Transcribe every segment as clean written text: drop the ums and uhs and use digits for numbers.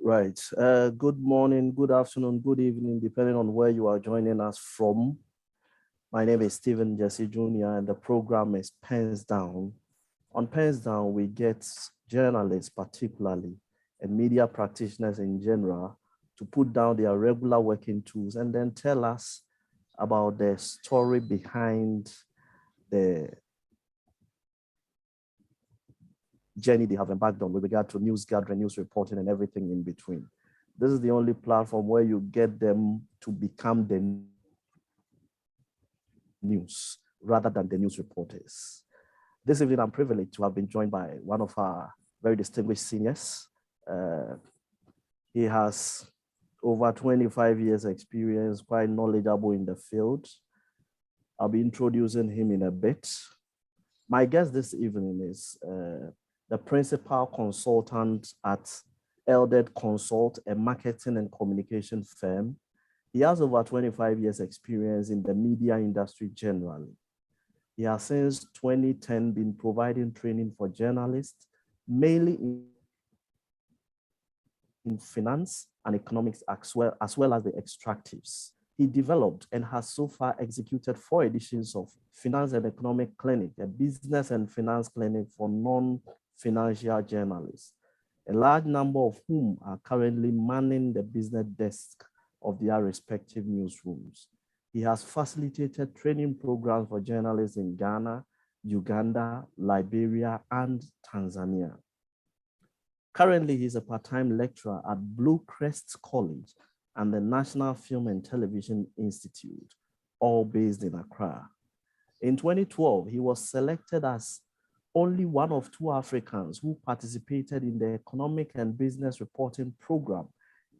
Right. Good morning, good afternoon, good evening, depending on where you are joining us from. My name is Stephen Jesse Jr., and the program is Pens Down. On Pens Down, we get journalists particularly and media practitioners in general to put down their regular working tools and then tell us about the story behind the journey they have embarked on with regard to news gathering, news reporting, and everything in between. This is the only platform where you get them to become the news rather than the news reporters. This evening, I'm privileged to have been joined by one of our very distinguished seniors. He has over 25 years experience, quite knowledgeable in the field. I'll be introducing him in a bit. My guest this evening is the principal consultant at Eldred Consult, a marketing and communication firm. He has over 25 years experience in the media industry generally. He has since 2010 been providing training for journalists, mainly in finance and economics, as well as the extractives. He developed and has so far executed 4 editions of Finance and Economic Clinic, a business and finance clinic for non-financial journalists, a large number of whom are currently manning the business desk of their respective newsrooms. He has facilitated training programs for journalists in Ghana, Uganda, Liberia, and Tanzania. Currently, he's a part-time lecturer at Blue Crest College and the National Film and Television Institute, all based in Accra. In 2012, he was selected as only one of 2 Africans who participated in the Economic and Business Reporting Program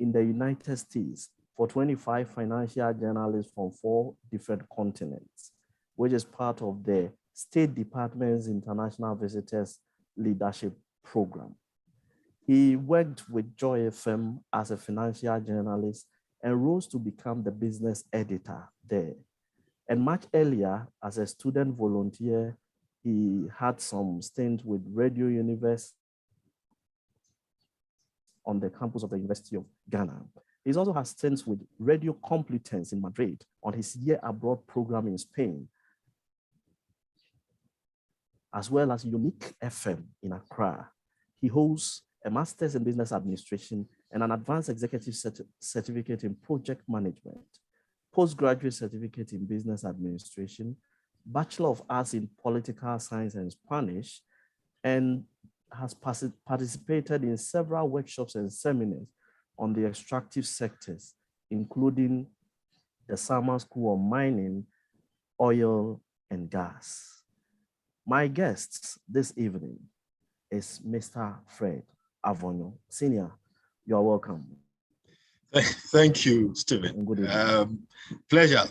in the United States for 25 financial journalists from 4 different continents, which is part of the State Department's International Visitors Leadership Program. He worked with Joy FM as a financial journalist and rose to become the business editor there. And much earlier, as a student volunteer, he had some stint with Radio Universe on the campus of the University of Ghana. He also has stints with Radio Complutense in Madrid on his year abroad program in Spain, as well as Unique FM in Accra. He holds a master's in business administration and an advanced executive certificate in project management, postgraduate certificate in business administration, Bachelor of Arts in Political Science and Spanish, and has participated in several workshops and seminars on the extractive sectors, including the Summer School of Mining, Oil, and Gas. My guest this evening is Mr. Fred Avornyo. Senior, you are welcome. Thank you, Stephen. Good evening. Pleasure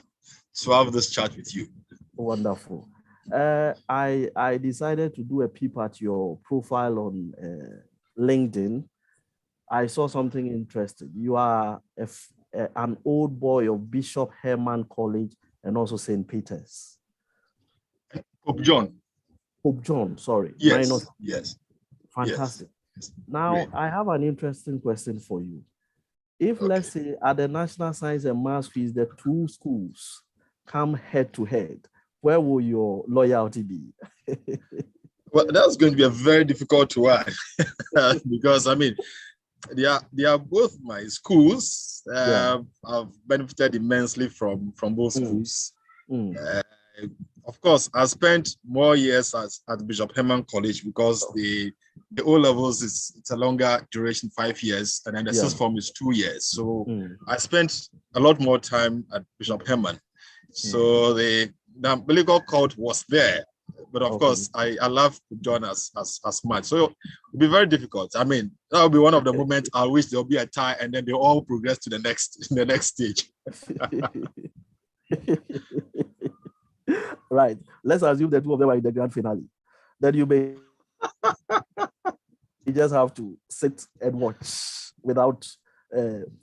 to have this chat with you. Wonderful. I decided to do a peep at your profile on LinkedIn. I saw something interesting. You are an old boy of Bishop Herman College and also St. Peter's. Pope John. Pope John, sorry. Yes, yes. Fantastic. Yes. Now, Great. I have an interesting question for you. If, let's say, at the National Science and Maths quiz, the 2 schools come head to head, where will your loyalty be? Well, that's going to be a very difficult one because, I mean, they are both my schools. I've benefited immensely from both schools. Of course, I spent more years at Bishop Herman College because the O levels it's a longer duration, 5 years, and then the sixth form is 2 years. So I spent a lot more time at Bishop Herman. So the umbilical cord was there, but of course I love John as much. So it'll be very difficult. I mean, that will be one of the moments I wish there'll be a tie, and then they all progress to the next stage. Right. Let's assume the 2 of them are in the grand finale. Then you just have to sit and watch without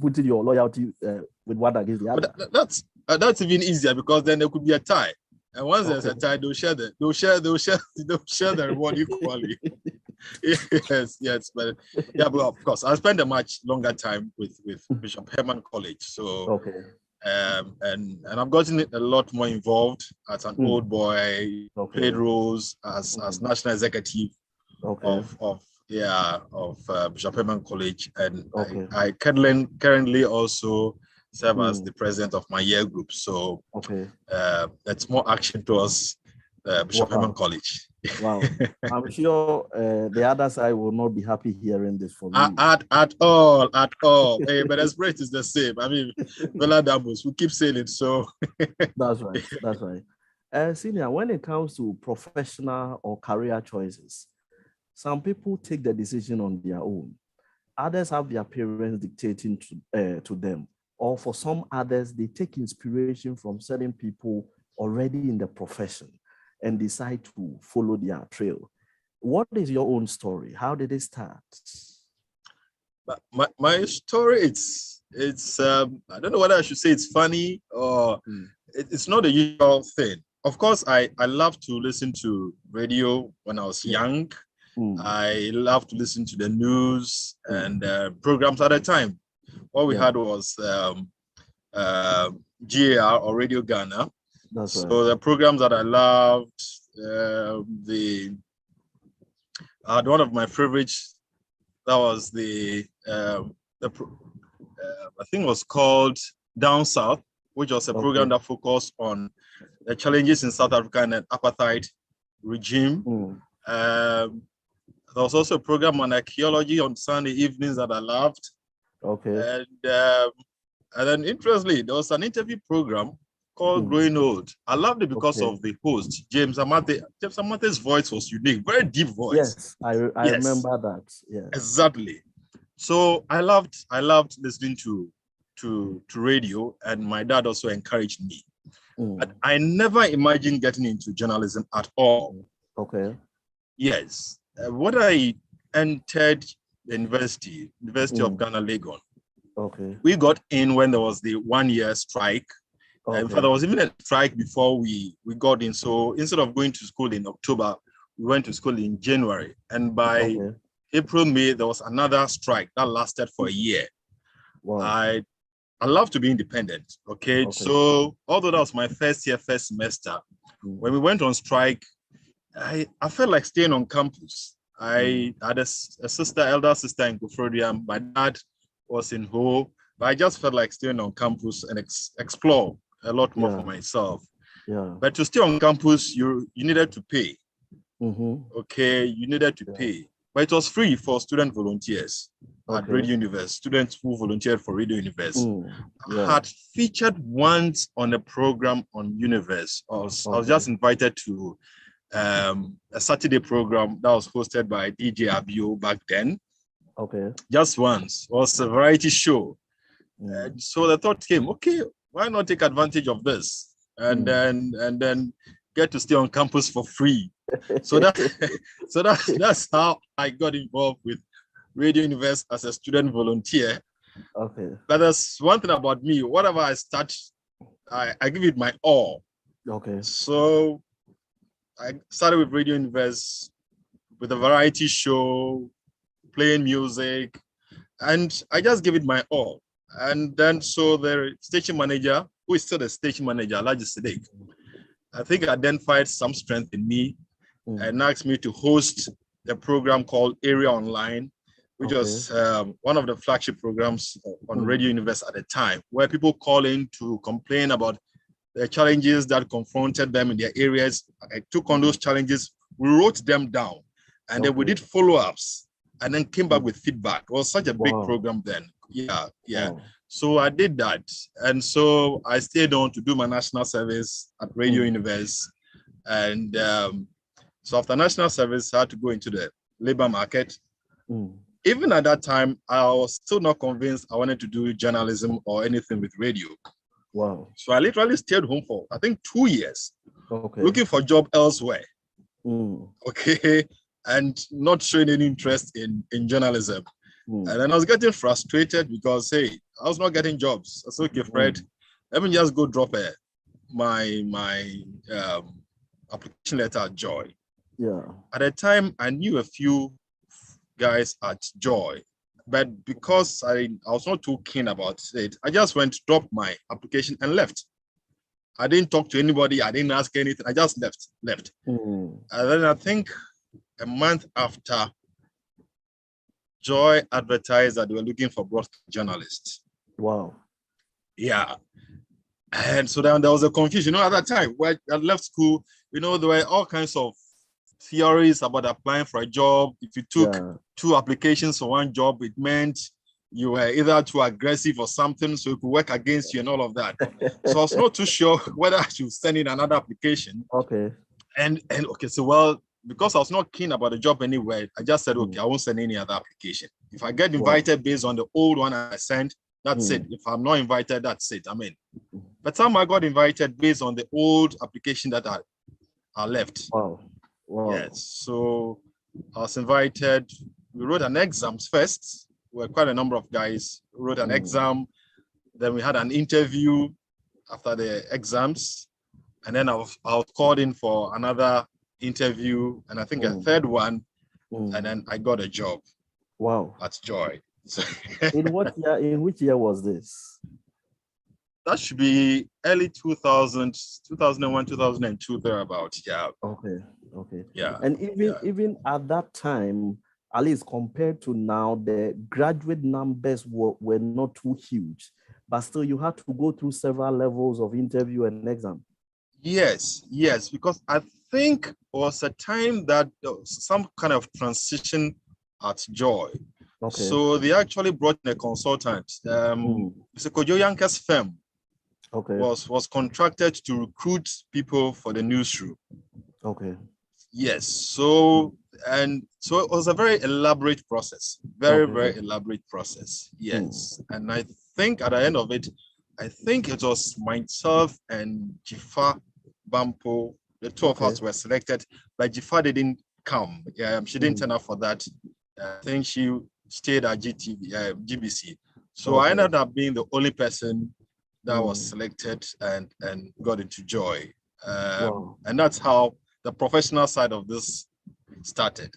putting your loyalty with one against the other. But that's even easier because then there could be a tie. And once there's a tie, they'll share the reward equally. yes, but yeah, but of course, I spent a much longer time with Bishop Herman College. So, Okay. And I've gotten a lot more involved as an old boy, Okay. played roles as national executive of Bishop Herman College, and I currently also serve as the president of my year group. So that's more action towards Bishop Herman College. Wow. I'm sure the other side will not be happy hearing this from you. At all. Hey, but the spirit is the same. I mean, Vela Damos, we keep saying it, so. That's right. Senior, when it comes to professional or career choices, some people take the decision on their own. Others have their parents dictating to them. Or for some others, they take inspiration from certain people already in the profession and decide to follow their trail. What is your own story? How did it start? My story, it's I don't know whether I should say it's funny or it's not a usual thing. Of course, I love to listen to radio when I was young. I love to listen to the news and programs at the time. What we had was GAR or Radio Ghana. So the programs that I loved, one of my favorites, that was I think it was called Down South, which was a program that focused on the challenges in South Africa and an apartheid regime. There was also a program on archaeology on Sunday evenings that I loved. And then interestingly, there was an interview program called Growing Old. I loved it because of the host, James Amate. James Amate's voice was unique, very deep voice. Yes, I remember that. Yeah, exactly. So I loved listening to radio, and my dad also encouraged me. But I never imagined getting into journalism at all. Yes. When I entered the University of Ghana, Legon, we got in when there was the 1 year strike. In fact, there was even a strike before we got in. So instead of going to school in October, we went to school in January. And by April, May, there was another strike that lasted for a year. I love to be independent. So although that was my first semester, when we went on strike, I felt like staying on campus. I had a elder sister in Kufrodiam. My dad was in Ho, but I just felt like staying on campus and explore a lot more for myself. But to stay on campus, you needed to pay. You needed to pay. But it was free for student volunteers at Radio Universe, students who volunteered for Radio Universe. I had featured once on a program on Universe. I was just invited to a Saturday program that was hosted by DJ Abio back then. Just once. It was a variety show. And so the thought came, why not take advantage of this and then get to stay on campus for free? So that's how I got involved with Radio Universe as a student volunteer. But there's one thing about me, whatever I start, I give it my all. So I started with Radio Universe with a variety show, playing music, and I just give it my all. And then so the station manager, who is still the station manager, Alhaji Siddiq, I think identified some strength in me and asked me to host a program called Area Online, which was one of the flagship programs on Radio Universe at the time, where people call in to complain about the challenges that confronted them in their areas. I took on those challenges, we wrote them down, and then we did follow-ups, and then came back with feedback. It was such a big program then. So I did that, and so I stayed on to do my national service at Radio Universe, and so after national service, I had to go into the labor market. Even at that time, I was still not convinced I wanted to do journalism or anything with radio. So I literally stayed home for, I think, 2 years, looking for a job elsewhere. And not showing any interest in journalism. And then I was getting frustrated because, hey, I was not getting jobs. I said, okay, Fred, let me just go drop my application letter at Joy. At the time, I knew a few guys at Joy. But because I was not too keen about it, I just dropped my application and left. I didn't talk to anybody. I didn't ask anything. I just left. And then I think a month after, Joy advertised that they were looking for broadcast journalists. Wow. Yeah. And so then there was a confusion. At that time, when I left school, there were all kinds of theories about applying for a job. If you took 2 applications for one job, it meant you were either too aggressive or something, so it could work against you and all of that. So I was not too sure whether I should send in another application. Okay. And okay, so well, because I was not keen about the job anyway, I just said, okay, I won't send any other application. If I get invited based on the old one I sent, that's it. If I'm not invited, that's it. By the time I got invited based on the old application that I left. Wow. Yes. So I was invited. We wrote an exam first. We were quite a number of guys who wrote an exam. Then we had an interview after the exams. And then I was called in for another interview, and I think a third one. And then I got a job. Wow. At Joy. So in which year was this? That should be early 2000s, 2001, 2002, thereabouts. Yeah. Okay. Yeah. And even at that time, at least compared to now, the graduate numbers were not too huge, but still you had to go through several levels of interview and exam. Yes, because I think it was a time that there was some kind of transition at Joy. Okay. So they actually brought in a consultant. Mr. Kojo Yanka's firm was contracted to recruit people for the newsroom. Okay. Yes. So it was a very elaborate process. Very elaborate process. Yes. And I think at the end of it, it was myself and Jifa Bampo. The 2 of us were selected, but Jifa didn't come. She didn't turn up for that. I think she stayed at GBC. So I ended up being the only person that was selected and got into Joy. And that's how the professional side of this started.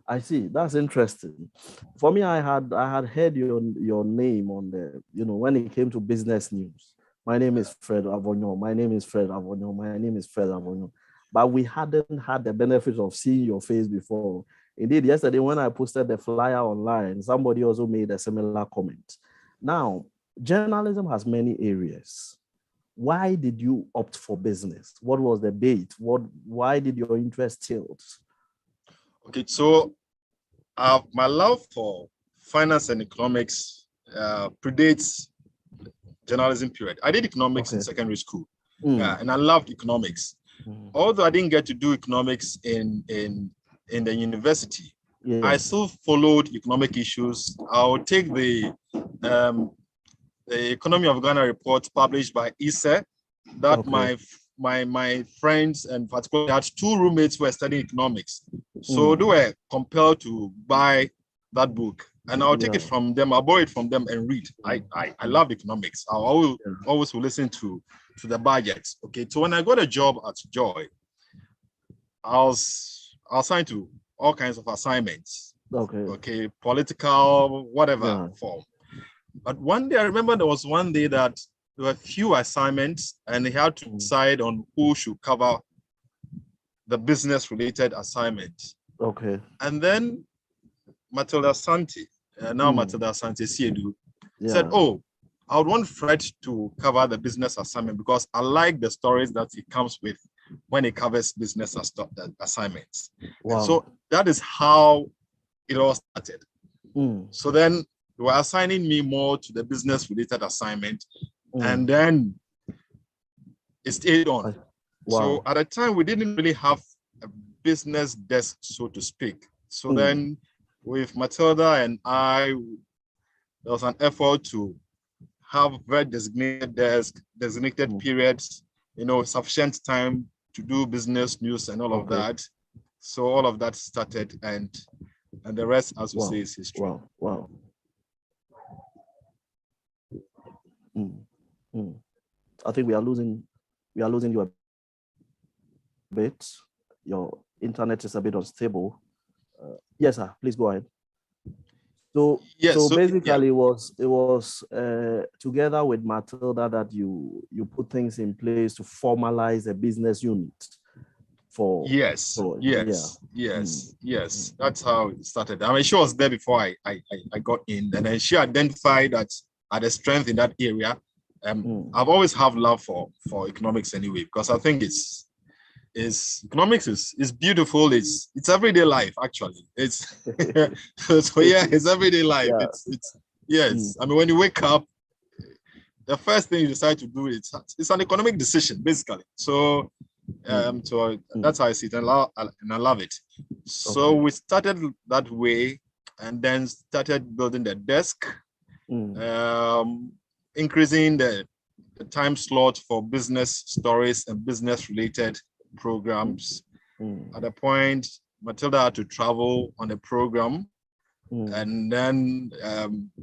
I see. That's interesting. For me, I had heard your name on the, when it came to business news. My name is Fred Avornyo. My name is Fred Avornyo. My name is Fred Avornyo. But we hadn't had the benefit of seeing your face before. Indeed, yesterday when I posted the flyer online, somebody also made a similar comment. Now, journalism has many areas. Why did you opt for business? What was the bait? Why did your interest tilt? Okay, so my love for finance and economics predates journalism period. I did economics in secondary school, and I loved economics. Although I didn't get to do economics in the university, I still followed economic issues. I'll take the Economy of Ghana report published by ISE that my friends and particularly had 2 roommates who were studying economics. So they were compelled to buy that book, and I'll take it from them. I'll borrow it from them and read. I love economics. I always will listen to the budgets. Okay, so when I got a job at Joy, I was assigned to all kinds of assignments. Okay, political, whatever form. But one day, I remember there was one day that there were few assignments and they had to decide on who should cover the business-related assignment. Okay. And then Matilda Santi, Matilda Santi Siedu, said, oh, I would want Fred to cover the business assignment because I like the stories that he comes with when he covers business assignments. Wow. So that is how it all started. So then they were assigning me more to the business-related assignment, and then it stayed on. Wow. So at the time, we didn't really have a business desk, so to speak. So then with Matilda and I, there was an effort to have very designated desk, designated periods, sufficient time to do business news and all of that. So all of that started, and the rest, as we say, is history. Wow. I think we are losing you a bit. Your internet is a bit unstable. Yes, sir. Please go ahead. So, Yes. so So basically, it was together with Matilda that you put things in place to formalize a business unit for. yes, Yeah. yes. That's how it started. I mean, she was there before I got in, and then she identified that I had a strength in that area. I've always have love for economics anyway, because I think economics is beautiful. It's everyday life actually. It's so yeah, it's everyday life. Yeah. It's yes. I mean, when you wake up, the first thing you decide to do it's an economic decision basically. So that's how I see it, and I love it. So we started that way, and then started building the desk, increasing the time slot for business stories and business related programs. At a point, Matilda had to travel on a program, and then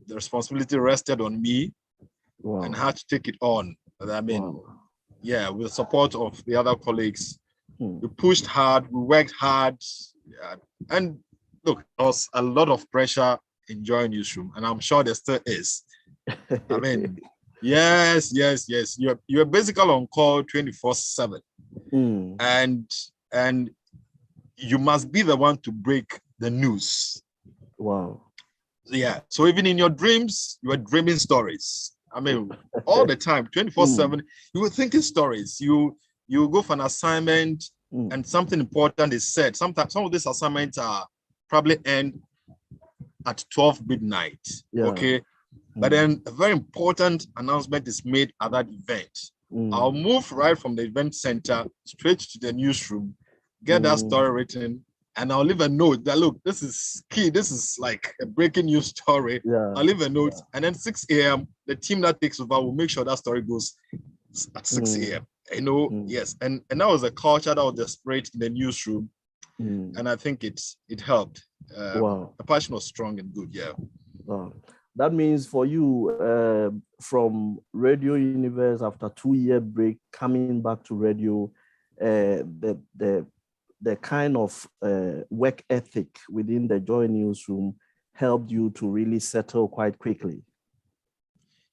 the responsibility rested on me, and had to take it on. I mean, yeah, with the support of the other colleagues, we pushed hard, we worked hard, and look, there was a lot of pressure in Joy Newsroom, and I'm sure there still is. I mean, yes. You're basically on call 24/7, and you must be the one to break the news. Wow. Yeah. So even in your dreams, you are dreaming stories. I mean, all the time, 24/7, you were thinking stories. You go for an assignment, and something important is said. Sometimes some of these assignments are probably end at 12 midnight. Yeah. Okay. But then a very important announcement is made at that event. I'll move right from the event center straight to the newsroom, get that story written, and I'll leave a note that, look, this is key. This is like a breaking news story. Yeah. I'll leave a note, and then 6 a.m., the team that takes over will make sure that story goes at 6 a.m. You know, yes. And that was a culture that was the spirit in the newsroom. And I think it helped. The passion was strong and good, yeah. Wow. That means for you, from Radio Universe after 2-year break, coming back to radio, the kind of work ethic within the Joy Newsroom helped you to really settle quite quickly.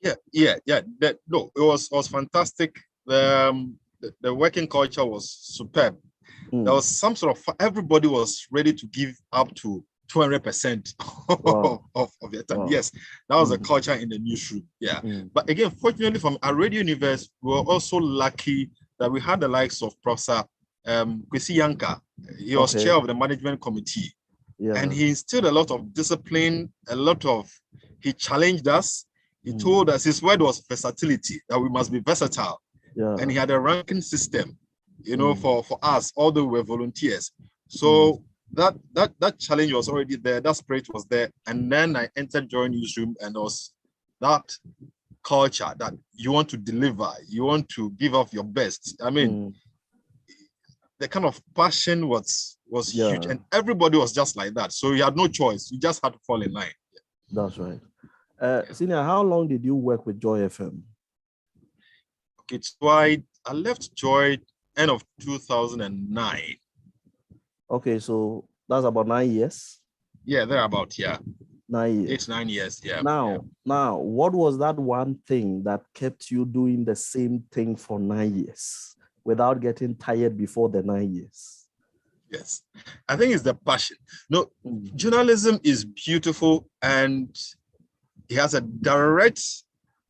Yeah. It was fantastic. The working culture was superb. There was some sort of, everybody was ready to give up to 200% of their time. Yes, that was a culture in the newsroom. Yeah. But again, fortunately from our Radio Universe, we were also lucky that we had the likes of Professor Kwesy. He was chair of the management committee. Yeah. And he instilled a lot of discipline, he challenged us. He told us, his word was versatility, that we must be versatile. Yeah. And he had a ranking system, you know, for us, although we were volunteers. So that challenge was already there, that spirit was there. And then I entered Joy Newsroom, and there was that culture that you want to deliver, you want to give off your best. I mean, the kind of passion was huge, and everybody was just like that. So you had no choice. You just had to fall in line. That's right. Senior, how long did you work with Joy FM? Okay, so I left Joy end of 2009. Okay, so that's about 9 years. Yeah, they're about 9 years. 8, 9 years. Yeah. Now, what was that one thing that kept you doing the same thing for 9 years without getting tired before the 9 years? Yes, I think it's the passion. No, journalism is beautiful, and it has a direct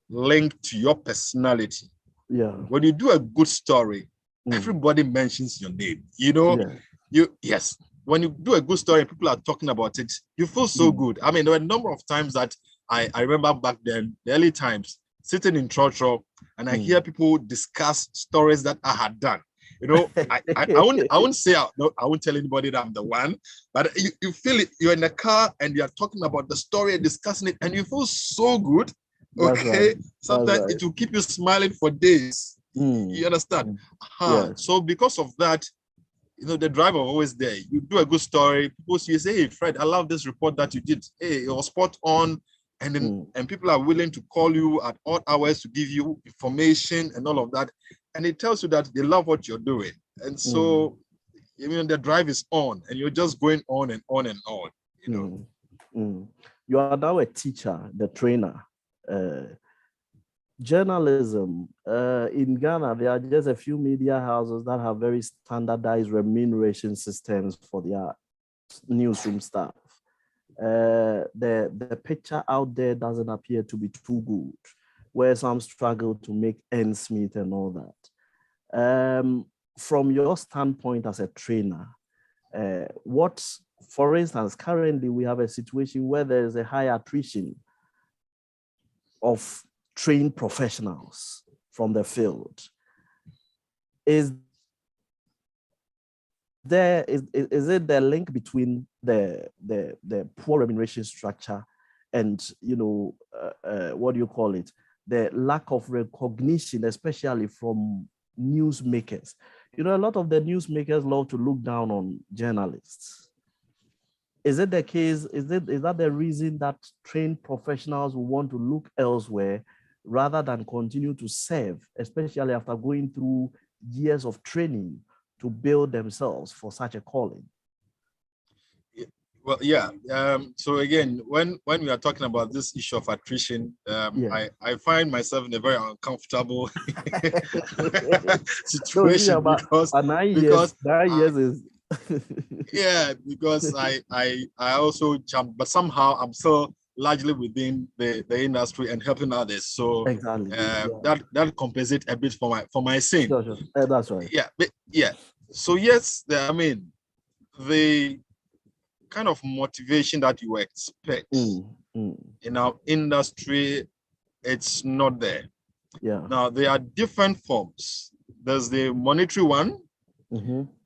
link to your personality. Yeah. When you do a good story, everybody mentions your name. You know, yes. When you do a good story, people are talking about it, you feel so good. I mean, there were a number of times that I remember back then, the early times, sitting in Trotro, and I hear people discuss stories that I had done. You know, I won't say, I won't tell anybody that I'm the one, but you feel it. You're in the car and you're talking about the story and discussing it, and you feel so good. Okay, right. Sometimes it will keep you smiling for days. You understand? So because of that, you know, the drive was always there. You do a good story, people see you say, "Hey, Fred, I love this report that you did. Hey, it was spot on." And then and people are willing to call you at odd hours to give you information and all of that. And it tells you that they love what you're doing. And so, you know, the drive is on, and you're just going on and on and on. you know. You are now a teacher, the trainer. Journalism in Ghana, there are just a few media houses that have very standardized remuneration systems for their newsroom staff. The picture out there doesn't appear to be too good, where some struggle to make ends meet and all that. From your standpoint as a trainer, for instance, currently we have a situation where there is a high attrition of trained professionals from the field. Is it the link between the poor remuneration structure and, you know, what do you call it, the lack of recognition, especially from newsmakers? You know, a lot of the newsmakers love to look down on journalists. Is it the case? Is that the reason that trained professionals will want to look elsewhere rather than continue to serve, especially after going through years of training to build themselves for such a calling? Well, yeah. So again, when we are talking about this issue of attrition, I find myself in a very uncomfortable situation because 9 years is yeah, because I also jumped, but somehow I'm still largely within the industry and helping others. So exactly, that compensates a bit for my sin. Sure. That's right. Yeah, but yeah. So yes, I mean, the kind of motivation that you expect in our industry, it's not there. Yeah. Now there are different forms. There's the monetary one.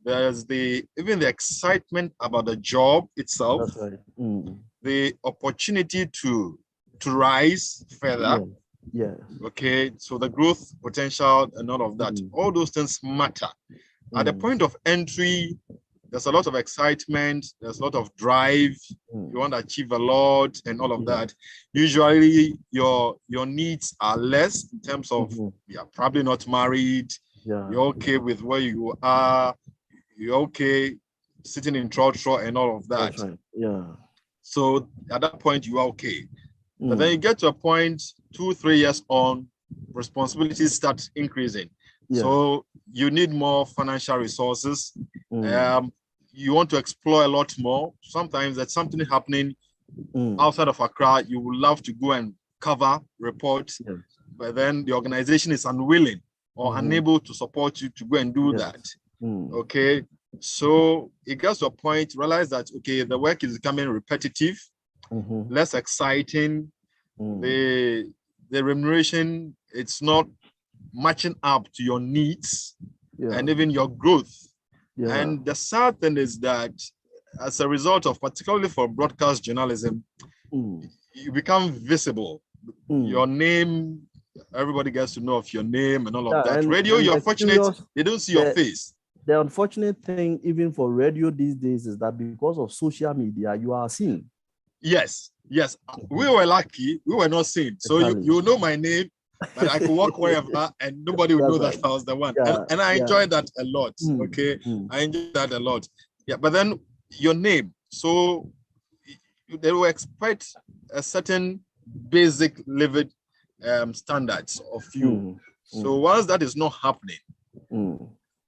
There's even the excitement about the job itself. That's right. The opportunity to rise further. Yeah. Okay. So the growth potential and all of that. All those things matter. At the point of entry, there's a lot of excitement, there's a lot of drive, you want to achieve a lot and all of that. Usually your needs are less in terms of you're probably not married, you're okay with where you are, you're okay sitting in trotro and all of that. That's right. Yeah. So at that point you are okay. But then you get to a point 2-3 years on, responsibilities start increasing. So you need more financial resources. You want to explore a lot more. Sometimes there's something happening outside of Accra. You would love to go and cover, report, but then the organization is unwilling or unable to support you to go and do that. Okay. So it gets to a point, realize that, okay, the work is becoming repetitive, less exciting. The remuneration, it's not matching up to your needs and even your growth. And the sad thing is that as a result of, particularly for broadcast journalism, you become visible. Your name, everybody gets to know of your name and all of that. Radio, you're fortunate, they don't see your face. The unfortunate thing, even for radio these days, is that because of social media, you are seen. Yes. We were lucky, we were not seen. So you know my name, but I could walk wherever and nobody would know that I was the one. And I enjoyed that a lot. Okay. I enjoyed that a lot. Yeah, but then your name. So they will expect a certain basic living standards of you. So once that is not happening,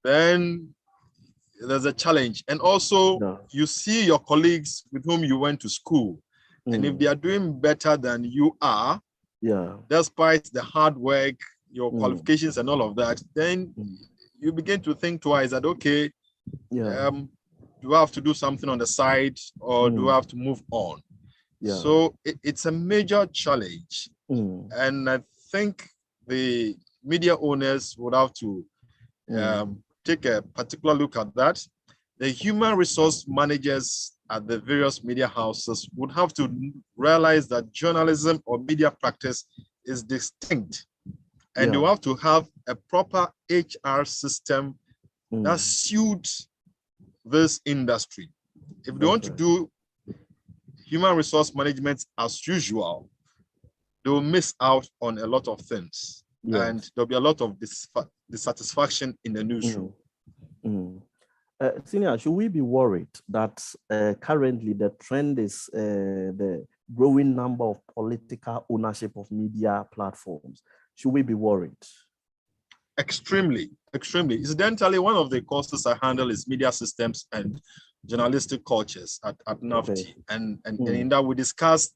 then there's a challenge. And also you see your colleagues with whom you went to school. And if they are doing better than you are, despite the hard work, your qualifications and all of that, then you begin to think twice that, okay, do I have to do something on the side or do I have to move on? So it's a major challenge. And I think the media owners would have to take a particular look at that. The human resource managers at the various media houses would have to realize that journalism or media practice is distinct. And you have to have a proper HR system that suits this industry. If they want to do human resource management as usual, they will miss out on a lot of things. And there'll be a lot of dissatisfaction in the newsroom. Senior, should we be worried that currently the trend is the growing number of political ownership of media platforms? Should we be worried? Extremely, extremely. Incidentally, one of the courses I handle is media systems and journalistic cultures at NAFT. Okay. And in that we discuss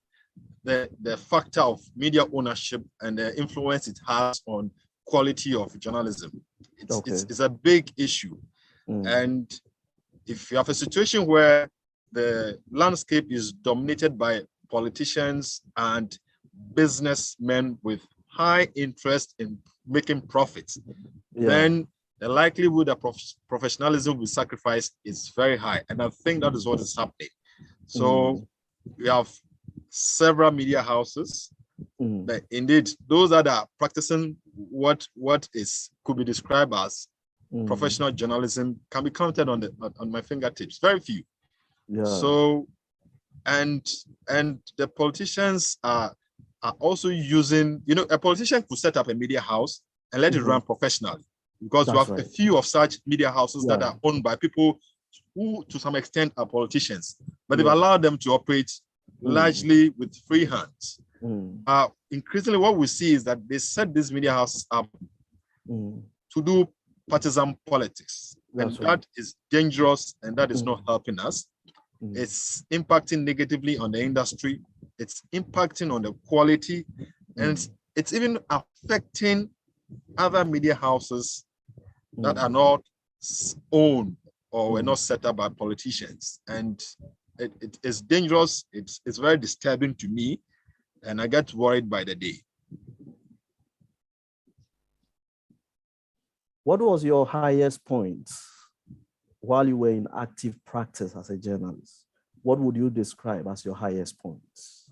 the factor of media ownership and the influence it has on quality of journalism. It's a big issue. And if you have a situation where the landscape is dominated by politicians and businessmen with high interest in making profits, then the likelihood that professionalism will be sacrificed is very high. And I think that is what is happening. So we have several media houses that indeed those that are practicing what could be described as professional journalism can be counted on my fingertips. Very few. So and the politicians are also using, a politician could set up a media house and let it run professionally, because we have a few of such media houses that are owned by people who to some extent are politicians, but they've allowed them to operate largely with free hands. Increasingly what we see is that they set these media houses up to do partisan politics, and that is dangerous, and that is not helping us. It's impacting negatively on the industry, it's impacting on the quality, and it's even affecting other media houses that are not owned or were not set up by politicians. And it is dangerous, it's very disturbing to me, and I get worried by the day. What was your highest point while you were in active practice as a journalist? What would you describe as your highest points?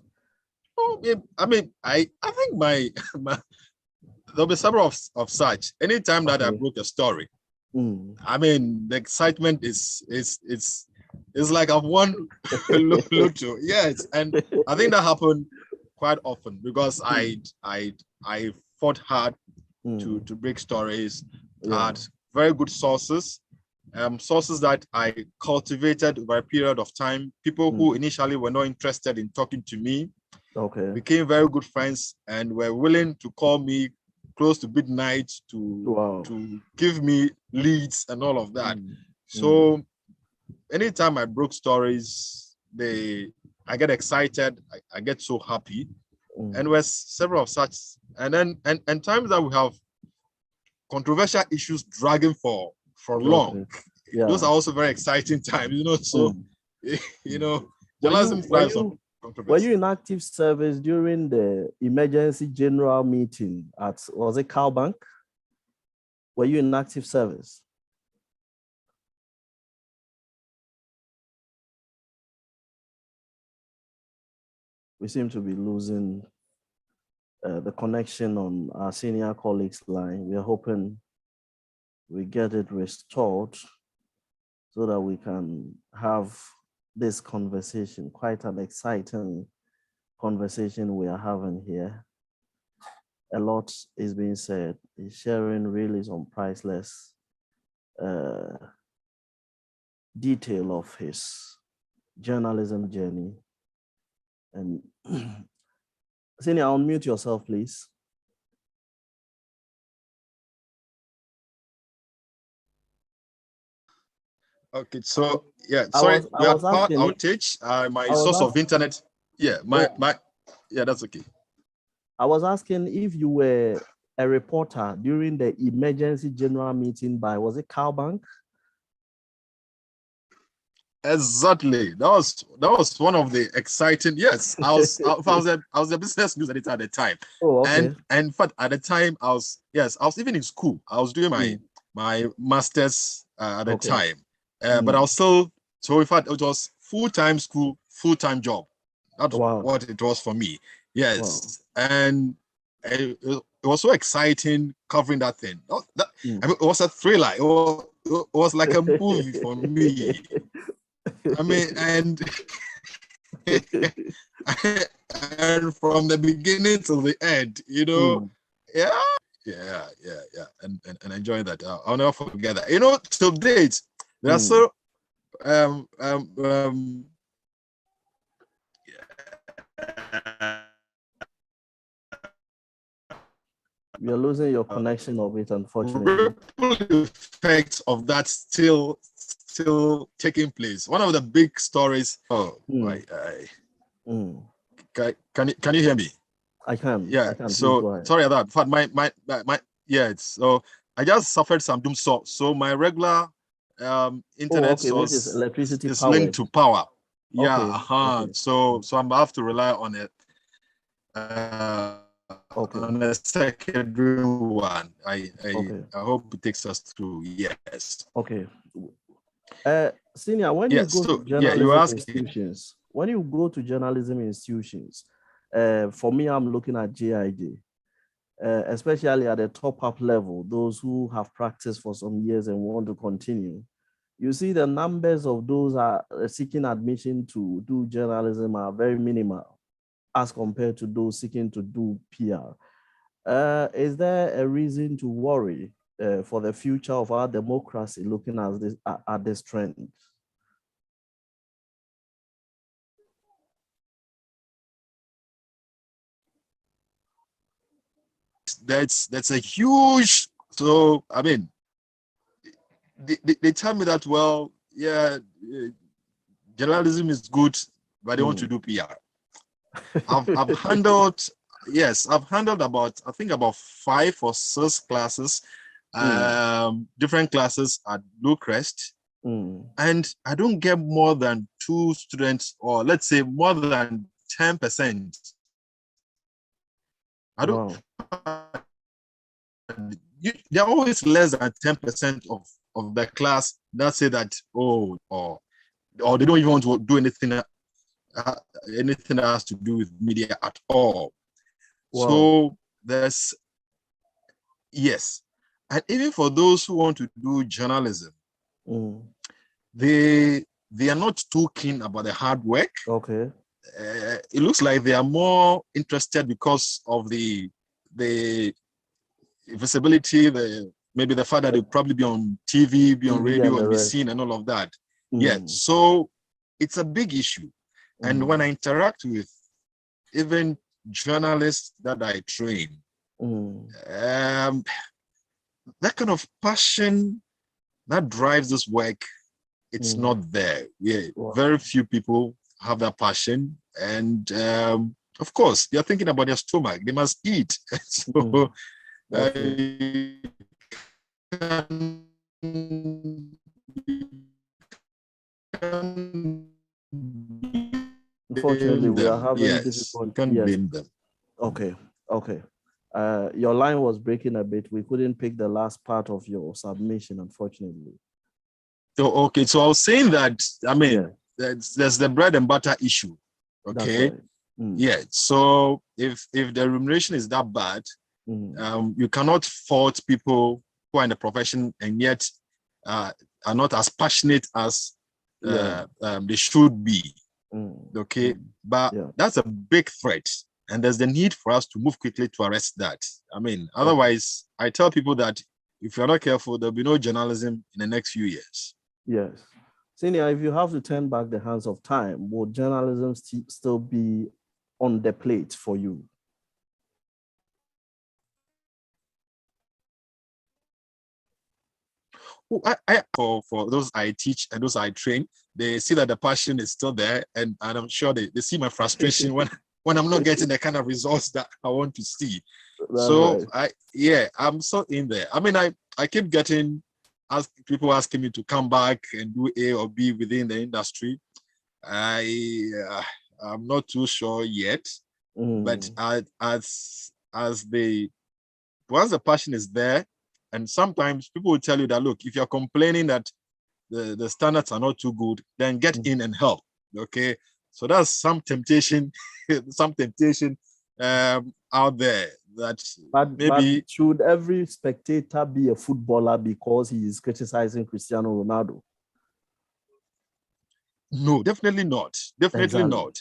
Oh, I mean, I think my there'll be several of such. Anytime that I broke a story, I mean, the excitement is like I've won Lotto. Yes, and I think that happened quite often because I fought hard to break stories. Had very good sources, sources that I cultivated over a period of time. People who initially were not interested in talking to me became very good friends and were willing to call me close to midnight to give me leads and all of that. So anytime I broke stories, I get excited, I get so happy. And there's several of such. And then and times that we have controversial issues dragging for long. Those are also very exciting times, so journalism thrives on controversy. Were you in active service during the emergency general meeting at, was it Cowbank? Were you in active service? We seem to be losing the connection on our senior colleagues line. We are hoping we get it restored so that we can have this conversation, quite an exciting conversation we are having here. A lot is being said. He's sharing really some priceless detail of his journalism journey. And Senior, unmute yourself, please. Okay, so yeah, sorry, we are power outage. My source of internet. Yeah, yeah, that's okay. I was asking if you were a reporter during the emergency general meeting by, was it Cowbank? Exactly. That was one of the exciting. Yes, I was a business news editor at the time. And in fact, at the time I was even in school. I was doing my master's at the time. But I was still, so in fact, it was full-time school, full-time job. That's what it was for me. Yes. And it was so exciting covering that thing. I mean, it was a thriller. It was like a movie for me. I mean, and from the beginning till the end, and enjoy that. I'll never forget that. Till date, There are so um, um, um, We are losing your connection of it, unfortunately. ripple effects of that still taking place. One of the big stories. Oh, can you hear me? I can. Yeah. I can. So sorry about that. My yeah. So I just suffered some doom. So my regular internet which is source electricity is powered. linked to power. Yeah. Okay. So I'm gonna have to rely on it. On a secondary one. I hope it takes us through. Yes. Okay. Senior, when you go to journalism institutions, for me, I'm looking at JIJ, especially at the top up level, those who have practiced for some years and want to continue. You see the numbers of those are seeking admission to do journalism are very minimal as compared to those seeking to do PR. Is there a reason to worry for the future of our democracy looking at this trend? That's a huge. So I mean, they tell me that, well, yeah, journalism is good, but they want to do PR. I've handled, yes, I've handled about 5 or 6 classes, different classes at Blue Crest, and I don't get more than 2 students, or let's say more than 10%. I don't. They're always less than 10% of the class that say that, or they don't even want to do anything that has to do with media at all. Wow. So there's, yes. And even for those who want to do journalism, they are not too keen about the hard work. Okay. It looks like they are more interested because of the visibility, maybe the fact that they'll probably be on TV, be on radio, and be seen, and all of that. Yeah, so it's a big issue. And when I interact with even journalists that I train, that kind of passion that drives this work, it's not there. Yeah, very few people have that passion. And of course, they're thinking about their stomach. They must eat. So unfortunately, we are having difficulty. Can't blame them. Okay. Your line was breaking a bit. We couldn't pick the last part of your submission, unfortunately. So, okay. So I was saying that, I mean, there's the bread and butter issue. Okay. Right. Yeah. So if the remuneration is that bad, you cannot fault people who are in the profession and yet are not as passionate as they should be. Okay. But that's a big threat. And there's the need for us to move quickly to arrest that. I mean, otherwise, I tell people that if you're not careful, there'll be no journalism in the next few years. Yes. Senior, if you have to turn back the hands of time, would journalism still be on the plate for you? For those I teach and those I train, they see that the passion is still there, and I'm sure they see my frustration when I'm not getting the kind of results that I want to see. So right. I'm so in there. I mean, I keep getting people asking me to come back and do A or B within the industry. I'm not too sure yet, but once the passion is there, and sometimes people will tell you that, look, if you're complaining that the standards are not too good, then get in and help. Okay, so that's some temptation, out there that maybe. But should every spectator be a footballer because he is criticizing Cristiano Ronaldo? No, definitely not. Definitely not.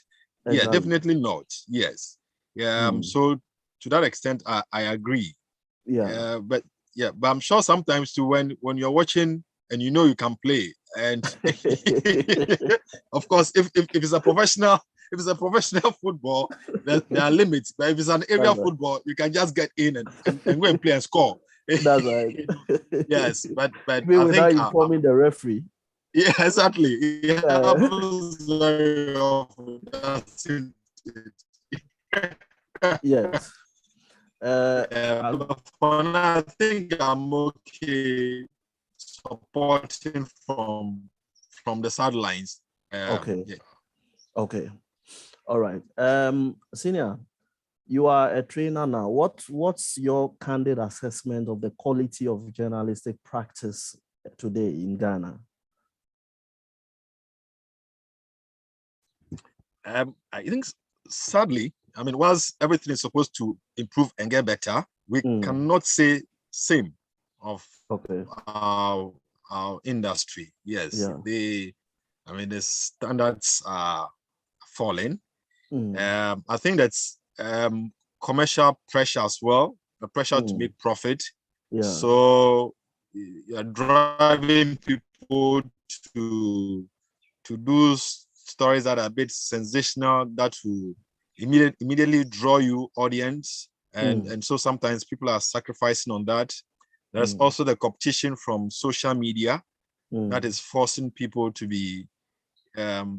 Yeah, definitely not. Yes. So to that extent, I agree. But I'm sure sometimes too, when you're watching and you know you can play. And of course, if it's a professional, if it's a professional football, there are limits. But if it's an area football, you can just get in and go and play and score. That's right. Yes, but Even I without think informing the referee. yeah, exactly. It happens very often. Yes. But for now, I think I'm okay supporting from the sidelines. Okay. Yeah. Okay. All right. Senior, you are a trainer now. What's your candid assessment of the quality of journalistic practice today in Ghana? I think sadly, I mean, whilst everything is supposed to improve and get better, we cannot say same of our industry. Yes, the standards are falling. I think that's commercial pressure as well, the pressure to make profit. So you're driving people to do stories that are a bit sensational, that will immediately draw you audience, and so sometimes people are sacrificing on that. There's also the competition from social media that is forcing people to be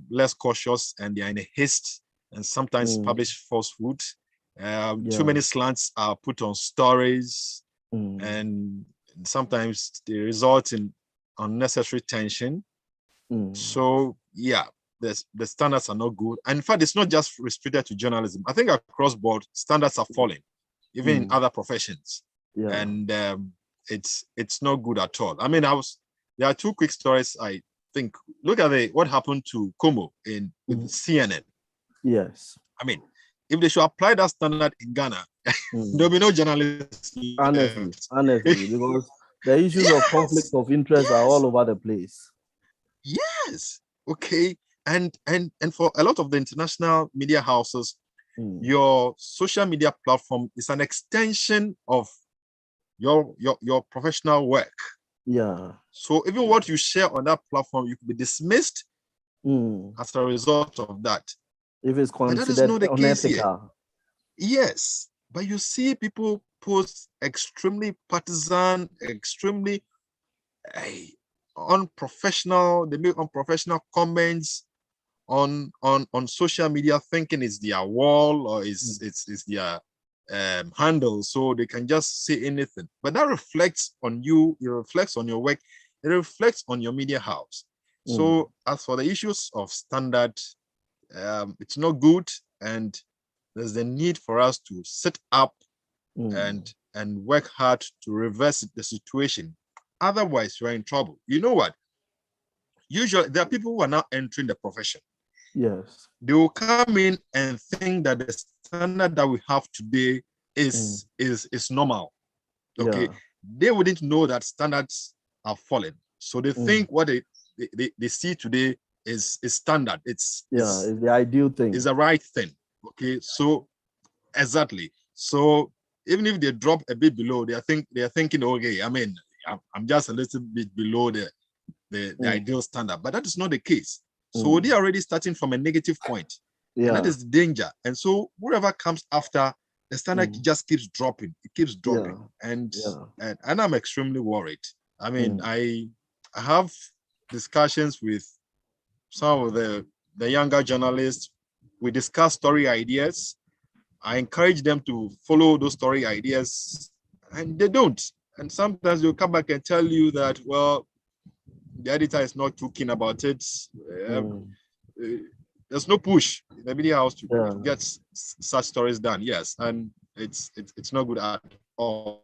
less cautious, and they're in a haste and sometimes publish falsehood. Too many slants are put on stories, and sometimes they result in unnecessary tension. So yeah, the standards are not good. And in fact, it's not just restricted to journalism. I think across board, standards are falling, even in other professions. And it's not good at all. I mean, there are two quick stories. I think, look at what happened to Como with CNN. Yes. I mean, if they should apply that standard in Ghana, there'll be no journalists. Honestly, because the issues of conflict of interest are all over the place. Yes. Okay. And for a lot of the international media houses, your social media platform is an extension of your professional work. Yeah. So even what you share on that platform, you could be dismissed as a result of that. If it's considered but that is not the unethical. case here. Yes, but you see people post extremely partisan, extremely unprofessional. They make unprofessional comments on social media, thinking it's their wall or it's their handle, so they can just say anything. But that reflects on you. It reflects on your work. It reflects on your media house. So as for the issues of standard, it's not good, and there's the need for us to sit up and work hard to reverse the situation. Otherwise, you're in trouble. You know what? Usually, there are people who are now entering the profession. Yes. They will come in and think that the standard that we have today is normal. Okay. They wouldn't know that standards are falling. So they think what they see today is standard. It's the ideal thing. It's the right thing. Okay. So exactly. So even if they drop a bit below, they are thinking, okay, I mean, I'm just a little bit below the ideal standard, but that is not the case. So they're already starting from a negative point. And that is the danger. And so whoever comes after, the standard just keeps dropping. It keeps dropping. And I'm extremely worried. I mean, I have discussions with some of the younger journalists. We discuss story ideas. I encourage them to follow those story ideas, and they don't. And sometimes they'll come back and tell you that, well, the editor is not too keen about it. There's no push in the media house to get such stories done. Yes, and it's not good at all.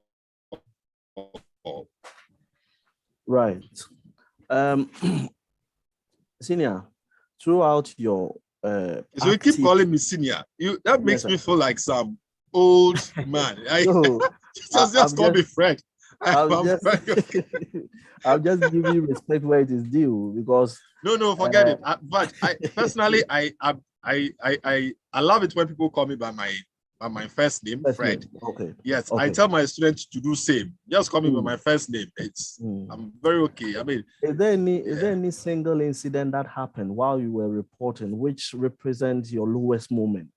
Right. Senior, throughout your so you keep calling me senior. That makes me feel like some old man. Just call me Fred. I'm just giving you respect where it is due, because no, forget it. But I personally, I love it when people call me by my my first name, First Fred. name. Okay. Yes, Okay. I tell my students to do same. Just call me by my first name. I'm very okay. I mean, is there any single incident that happened while you were reporting which represents your lowest moment?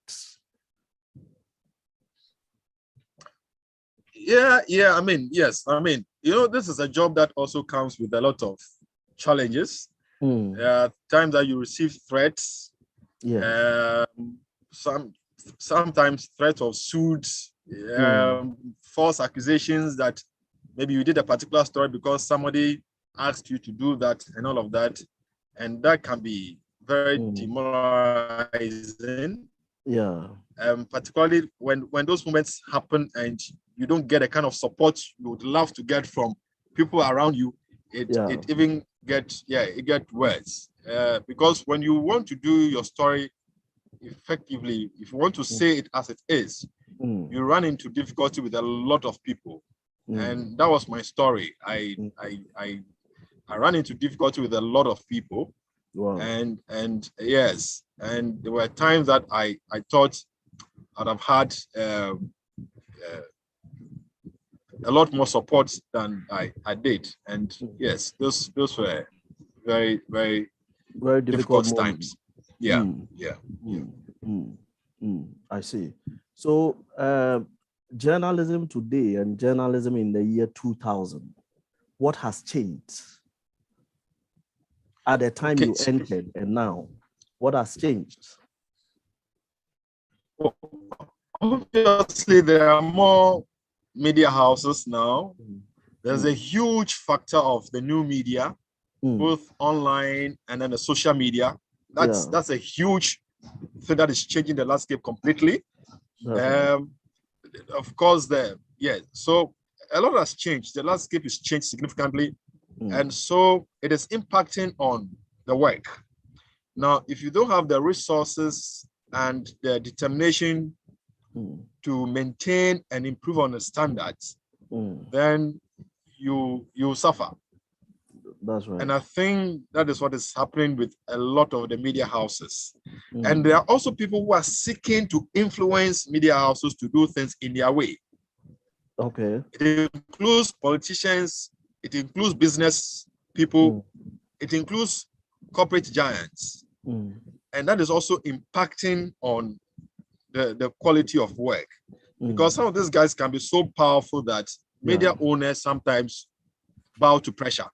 Yeah. I mean, yes. I mean, this is a job that also comes with a lot of challenges. Times that you receive threats. Yes. Sometimes threats of suits, false accusations that maybe you did a particular story because somebody asked you to do that and all of that, and that can be very demoralizing. Yeah. Particularly when those moments happen and you don't get a kind of support you would love to get from people around you, it even gets worse. Because when you want to do your story effectively, if you want to say it as it is, you run into difficulty with a lot of people. And that was my story. I ran into difficulty with a lot of people. Wow. And yes, and there were times that I thought I'd have had a lot more support than I did. And yes, those were very, very, very difficult times. Yeah. I see. So journalism today and journalism in the year 2000, what has changed? At the time you entered and now, what has changed? Well, obviously, there are more media houses now. There's a huge factor of the new media, both online and then the social media. That's a huge thing that is changing the landscape completely. Of course, so a lot has changed. The landscape has changed significantly. And so it is impacting on the work. Now, if you don't have the resources and the determination to maintain and improve on the standards, then you suffer. That's right. And I think that is what is happening with a lot of the media houses. And there are also people who are seeking to influence media houses to do things in their way. Okay. It includes politicians, it includes business people, it includes corporate giants. And that is also impacting on the quality of work. Because some of these guys can be so powerful that media owners sometimes bow to pressure.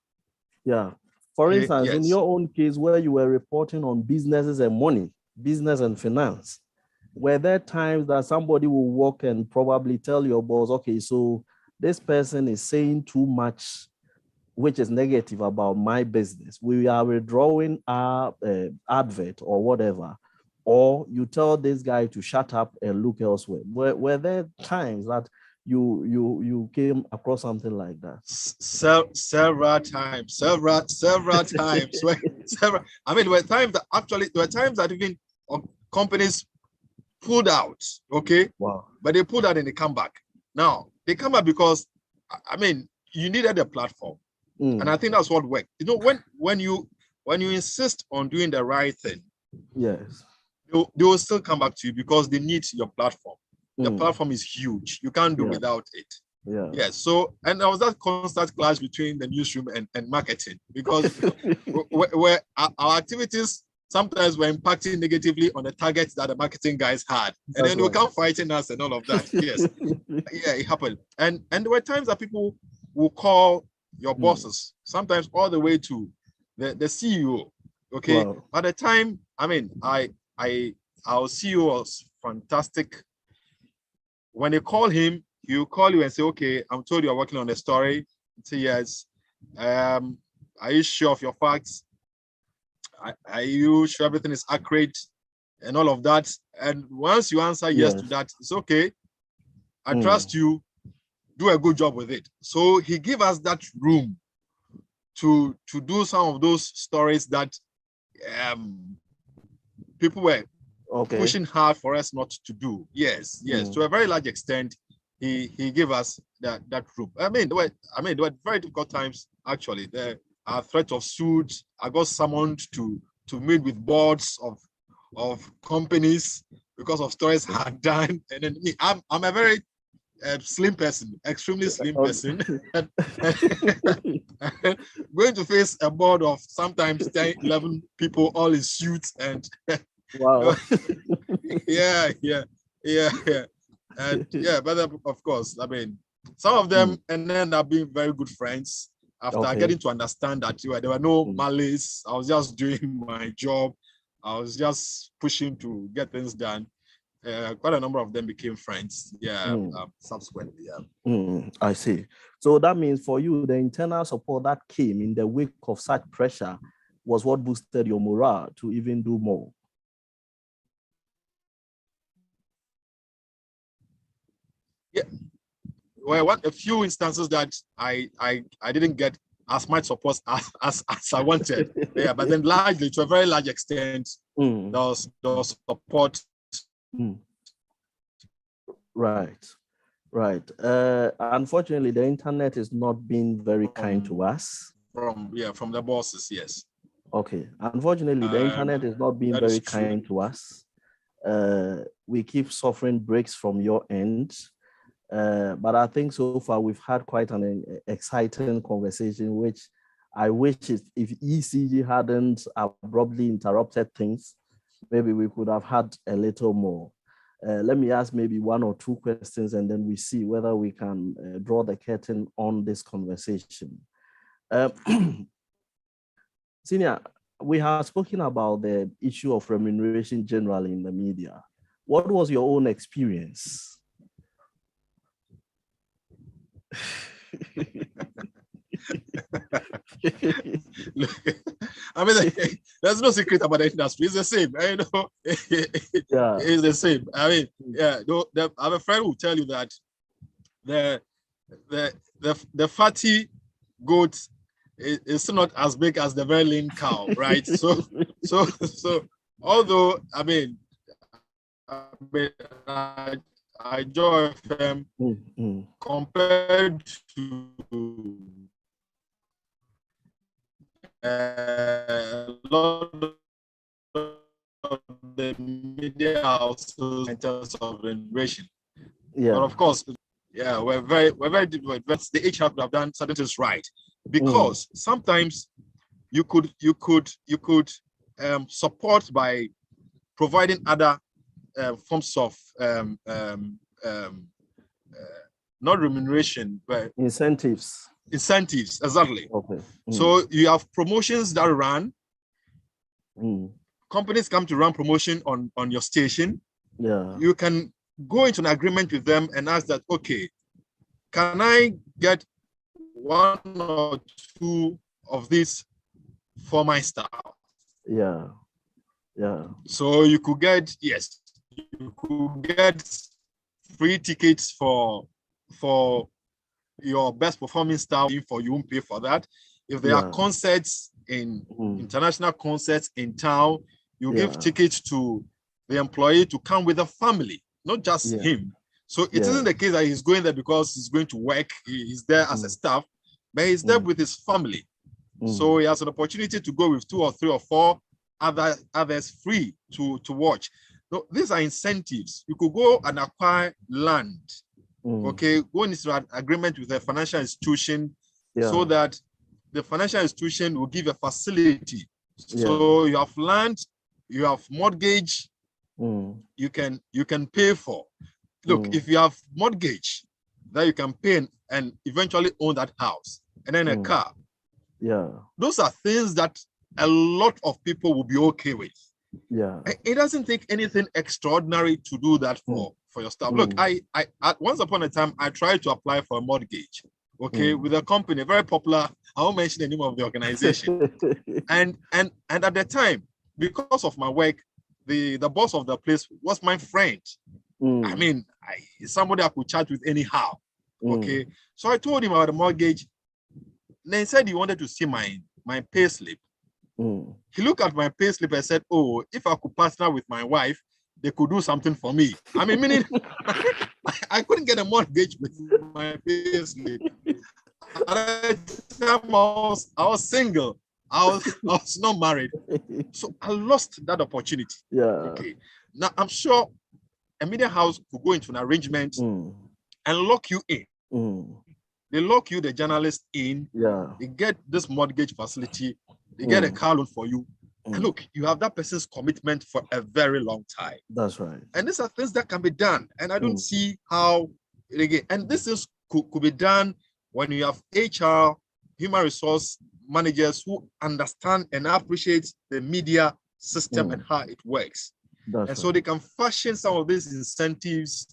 Yeah. For instance, in your own case where you were reporting on businesses and money, business and finance, were there times that somebody will walk and probably tell your boss, okay, so this person is saying too much, which is negative about my business. We are withdrawing our advert or whatever. Or you tell this guy to shut up and look elsewhere. Were there times that you came across something like that? Several times. I mean, there were times that even companies pulled out, okay? Wow. But they pulled out and they come back. Now, they come back because, I mean, you needed a platform. And I think that's what worked. You know, when you insist on doing the right thing, yes, they will still come back to you because they need your platform. The platform is huge. You can't do without it. Yes. So, and there was that constant clash between the newsroom and marketing because where our activities sometimes were impacting negatively on the targets that the marketing guys had. And then they come fighting us and all of that. Yes. Yeah, it happened. And there were times that people will call your bosses, sometimes all the way to the CEO. Okay. Wow. At the time, I mean, our CEO was fantastic. When they call him, he will call you and say, okay, I'm told you're working on a story. Say yes. Are you sure of your facts? Are you sure everything is accurate and all of that? And once you answer yes to that, it's okay. I trust you. Do a good job with it. So he gave us that room to do some of those stories that people were pushing hard for us not to do. Yes. To a very large extent, he gave us that room. I mean, there were very difficult times actually. There are threat of suit. I got summoned to meet with boards of of companies because of stories I had done. And then me, I'm a very slim person, extremely slim person. Going to face a board of sometimes 10, 11 people, all in suits and wow. yeah. And yeah, but of course, I mean, some of them end up being very good friends after getting to understand that there were no malice. I was just doing my job. I was just pushing to get things done. Quite a number of them became friends. Subsequently. I see. So that means for you, the internal support that came in the wake of such pressure was what boosted your morale to even do more. Yeah. Well, a few instances that I didn't get as much support as I wanted. Yeah, but then largely, to a very large extent, there was support. Right. Unfortunately, the internet is not being very kind to us. From the bosses, yes. Okay. Unfortunately, the internet is not being very kind to us. We keep suffering breaks from your end. But I think so far we've had quite an exciting conversation, which I wish if ECG hadn't abruptly interrupted things, maybe we could have had a little more. Let me ask maybe one or two questions, and then we see whether we can draw the curtain on this conversation. Senior, we have spoken about the issue of remuneration generally in the media. What was your own experience? I mean, there's no secret about the industry. It's the same. I know. It's the same. I mean, I have a friend who will tell you that the fatty goat is still not as big as the very lean cow, right? So although I enjoy them compared to a lot of the media houses in terms of remuneration. But of course, we're very different. The HR could have done certain things right, because sometimes you could support by providing other forms of not remuneration, but incentives, exactly. Okay. So you have promotions that run. Companies come to run promotion on your station. You can go into an agreement with them and ask that, okay, can I get one or two of these for my staff? So you could get, you could get free tickets for your best performing staff. For you won't pay for that. If there are concerts international concerts in town, you give tickets to the employee to come with a family, not just him. So it isn't the case that he's going there because he's going to work. He's there as a staff, but he's there with his family. So he has an opportunity to go with 2 or 3 or 4 others free to watch. So these are incentives. You could go and acquire land. Okay, go into an agreement with a financial institution so that the financial institution will give a facility. So you have land, you have mortgage, you can pay for. Look, if you have mortgage that you can pay and eventually own that house, and then a car. Those are things that a lot of people will be okay with. It doesn't take anything extraordinary to do that for your staff. Look, I once upon a time I tried to apply for a mortgage, with a company very popular. I won't mention the name of the organization. and at the time, because of my work, the boss of the place was my friend. I mean, somebody I could chat with anyhow. Okay, so I told him about the mortgage. Then he said he wanted to see my pay slip. He looked at my pay slip and said, "Oh, if I could partner with my wife, they could do something for me." I mean, meaning I couldn't get a mortgage with my pay slip. At the time I was single. I was not married. So I lost that opportunity. Yeah. Okay. Now I'm sure a media house could go into an arrangement and lock you in. They lock you, the journalist, in. Yeah. They get this mortgage facility. They get a car loan for you. And look, you have that person's commitment for a very long time. That's right. And these are things that can be done. And I don't see how, again, and this is could be done when you have HR, human resource managers who understand and appreciate the media system and how it works. That's and so they can fashion some of these incentives,